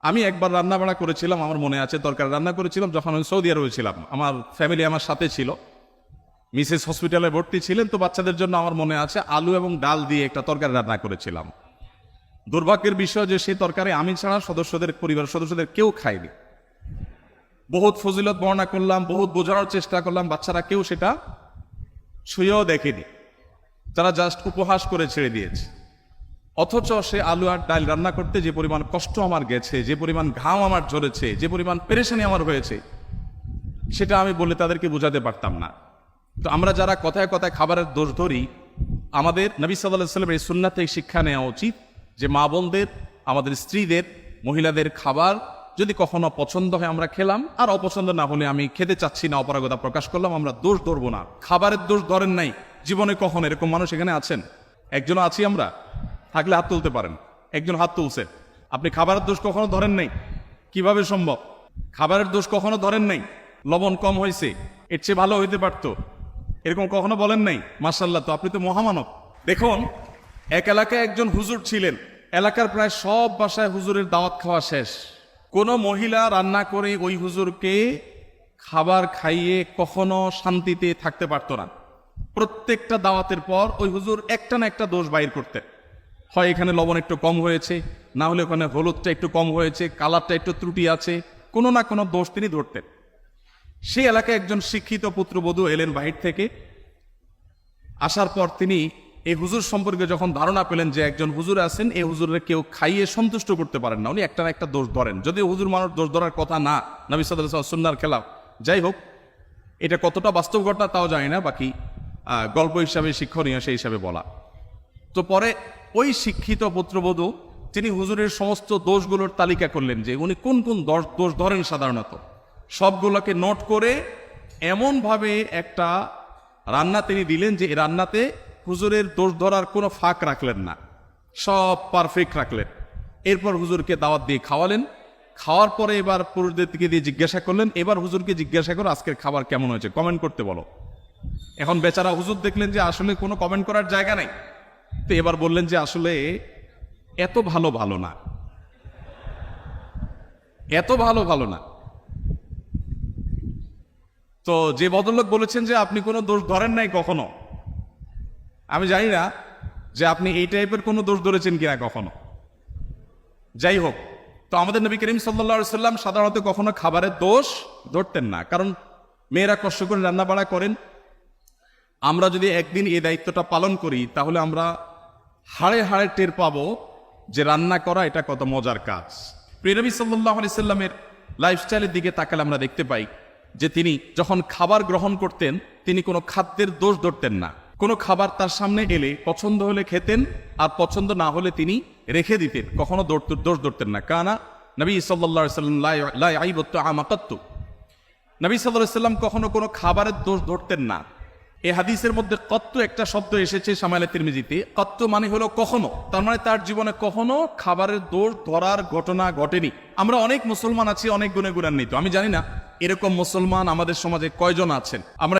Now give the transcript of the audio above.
আমি একবার রান্না বাড়া করেছিলাম, আমার মনে আছে, তরকারি রান্না করেছিলাম যখন আমি সৌদি আরবে ছিলাম। আমার ফ্যামিলি আমার সাথে ছিল, মিসেস হসপিটালে ভর্তি ছিলেন, তো বাচ্চাদের জন্য আমার মনে আছে আলু এবং ডাল দিয়ে একটা তরকারি রান্না করেছিলাম। দুর্ভাগ্যের বিষয় যে সেই তরকারি আমি ছাড়া পরিবারের সদস্যদের কেউ খায়নি। বহুত ফজিলত বর্ণনা করলাম, বহুত বোঝানোর চেষ্টা করলাম, বাচ্চারা কেউ সেটা ছুঁয়েও দেখেনি, তারা জাস্ট উপহাস করে ছেড়ে দিয়েছে। অথচ সে আলু আর ডাল রান্না করতে যে পরিমাণ কষ্ট আমার গেছে, যে পরিমাণ ঘাম আমার ঝরেছে, যে পরিমাণ পেরেশানি আমার হয়েছে, সেটা আমি বলে তাদেরকে বোঝাতে পারতাম না। তো আমরা যারা কথায় কথায় খাবারের দোষ ধরি, আমাদের নবী সাল্লাল্লাহু আলাইহি ওয়াসাল্লামের এই সুন্নাত থেকে শিক্ষা নেওয়া উচিত যে মা বোনদের, আমাদের স্ত্রীদের, মহিলাদের খাবার যদি কখনো পছন্দ হয় আমরা খেলাম, আর অপছন্দ না হলে আমি খেতে চাচ্ছি না অপারগতা প্রকাশ করলাম, আমরা দোষ ধরবো না। খাবারের দোষ ধরেন নাই জীবনে কখনো? এরকম মানুষ এখানে আছেন? একজনও আছি আমরা? থাকলে হাত তুলতে পারেন। একজন হাত তুলছে। আপনি খাবারের দোষ কখনো ধরেন নাই? কিভাবে সম্ভব? খাবারের দোষ কখনো ধরেন নাই? লবণ কম হয়েছে, এর চেয়ে ভালো হইতে পারতো, এরকম কখনো বলেন নাই? মাশাআল্লাহ, তো আপনি তো মহামানব। দেখুন, এক এলাকায় একজন হুজুর ছিলেন, এলাকার প্রায় সব বাসায় হুজুরের দাওয়াত খাওয়া শেষ। কোনো মহিলা রান্না করে ওই হুজুরকে খাবার খাইয়ে কখনো শান্তিতে থাকতে পারতো না। প্রত্যেকটা দাওয়াতের পর ওই হুজুর একটা না একটা দোষ বাইর করতেন। হয় এখানে লবণ একটু কম হয়েছে, না হলে ওখানে হলুদটা একটু কম হয়েছে, কালারটা একটু ত্রুটি আছে, কোনো না কোনো দোষ তিনি ধরতেন। সেই এলাকায় একজন শিক্ষিত পুত্রবধূ এলেন বাহির থেকে। আসার পর তিনি এই হুজুর সম্পর্কে যখন ধারণা পেলেন যে একজন হুজুর আছেন, এই হুজুরের কেউ খাইয়ে সন্তুষ্ট করতে পারেন না, উনি একটা না একটা দোষ ধরেন। যদিও হুজুর মানুষ দোষ ধরার কথা না, নবী সাল্লাল্লাহু আলাইহি ওয়াসাল্লাম সুন্নাহর খেলাফ। যাই হোক, এটা কতটা বাস্তব ঘটনা তাও জানি না, বাকি গল্প হিসাবে শিক্ষণীয় সেই হিসাবে বলা। তো পরে ওই শিক্ষিত পুত্রবধূ তিনি হুজুরের সমস্ত দোষগুলোর তালিকা করলেন যে উনি কোন কোন দোষ ধরেন সাধারণত। সবগুলোকে নোট করে এমনভাবে একটা রান্না তিনি দিলেন যে এই রান্নাতে হুজুরের দোষ ধরার কোনো ফাঁক রাখলেন না, সব পারফেক্ট রাখলেন। এরপর হুজুরকে দাওয়াত দিয়ে খাওয়ালেন। খাওয়ার পরে এবার পুরুষদের দিকে দিয়ে জিজ্ঞাসা করলেন, এবার হুজুরকে জিজ্ঞাসা করো আজকের খাবার কেমন হয়েছে, কমেন্ট করতে বলো। এখন বেচারা হুজুর দেখলেন যে আসলে কোনো কমেন্ট করার জায়গা নেই, তো এবার বললেন যে আসলে এত ভালো ভালো না, এত ভালো ভালো না। তো যে ভদ্রলোক বলেছেন যে আপনি কোনো দোষ ধরেন নাই কখনো, আমি জানি না যে আপনি এই টাইপের কোনো দোষ ধরেছেন কিনা কখনো। যাই হোক, তো আমাদের নবী করিম সাল্লাল্লাহু আলাইহি সাল্লাম সাধারণত কখনো খাবারের দোষ ধরতেন না, কারণ মেয়েরা কষ্ট করে রান্না বাড়া করেন। আমরা যদি একদিন এই দায়িত্বটা পালন করি তাহলে আমরা হাড়ে হাড়ে টের পাবো যে রান্না করা এটা কত মজার কাজ। প্রিয় নবী সাল্লাল্লাহু আলাইহি সাল্লামের লাইফস্টাইলের দিকে তাকালে আমরা দেখতে পাই যে তিনি যখন খাবার গ্রহণ করতেন তিনি কোনো খাদ্যের দোষ ধরতেন না। কোনো খাবার তার সামনে এলে পছন্দ হলে খেতেন, আর পছন্দ না হলে তিনি রেখে দিতেন, কখনো দোষ ধরতেন না। কানা নবী সাল্লাল্লাহু আলাইহি সাল্লাম লা ইয়াইবু তাআমা কাত্তু। নবী সাল্লাল্লাহু আলাইহি সাল্লাম কখনো কোনো খাবারের দোষ ধরতেন না। এই হাদিসের মধ্যে কত্ত একটা শব্দ এসেছে শামাইলে তিরমিজিতে। কত্ত মানে হলো কখনো, তার মানে তার জীবনে কখনো খাবারের দোষ ধরার ঘটনা ঘটেনি। আমরা অনেক মুসলমান আছি অনেক গুণে গুণান্বিত, আমি জানি না এরকম মুসলমান আমাদের সমাজে কয়জন আছেন। আমরা